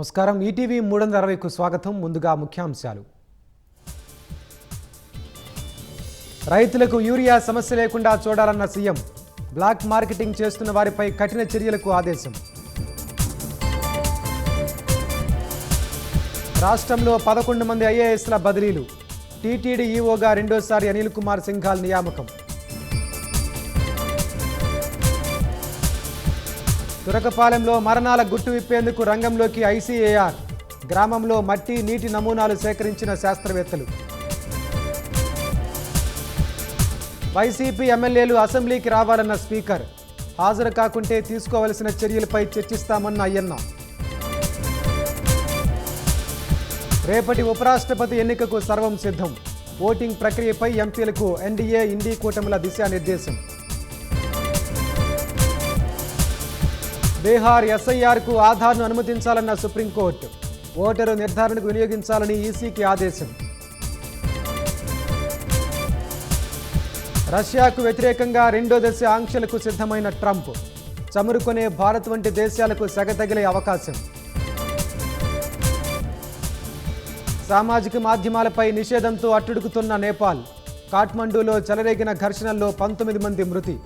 నమస్కారం ఈటీవీ 360కు స్వాగతం. ముందుగా ముఖ్యాంశాలు. రైతులకు యూరియా సమస్య లేకుండా చూడాలన్న సీఎం. బ్లాక్ మార్కెటింగ్ చేస్తున్న వారిపై కఠిన చర్యలకు ఆదేశం. రాష్ట్రంలో 11 మంది ఐఏఎస్ల బదిలీలు. టీటీడీ ఈఓగా రెండోసారి అనిల్ కుమార్ సింఘాల్ నియామకం. తురకపాలెంలో మరణాల గుట్టు విప్పేందుకు రంగంలోకి ఐసీఏఆర్. గ్రామంలో మట్టి నీటి నమూనాలు సేకరించిన శాస్త్రవేత్తలు. వైసీపీ ఎమ్మెల్యేలు అసెంబ్లీకి రావాలన్న స్పీకర్. హాజరు కాకుంటే తీసుకోవలసిన చర్యలపై చర్చిస్తామన్న అయ్యన్న. రేపటి ఉపరాష్ట్రపతి ఎన్నికకు సర్వం సిద్ధం. ఓటింగ్ ప్రక్రియపై ఎంపీలకు ఎన్డీఏ ఇండీ కూటమిల దిశానిర్దేశం. బీహార్ ఎస్ఐఆర్కు ఆధార్ను అనుమతించాలన్న సుప్రీంకోర్టు. ఓటరు నిర్ధారణకు వినియోగించాలని ఈసీకి ఆదేశం. రష్యాకు వ్యతిరేకంగా రెండో దశ ఆంక్షలకు సిద్ధమైన ట్రంప్. చమురుకొనే భారత్ వంటి దేశాలకు సెగ తగిలే అవకాశం. సామాజిక మాధ్యమాలపై నిషేధంతో అట్టుడుకుతున్న నేపాల్. కాఠ్మండూలో చెలరేగిన ఘర్షణల్లో 19 మంది మృతి.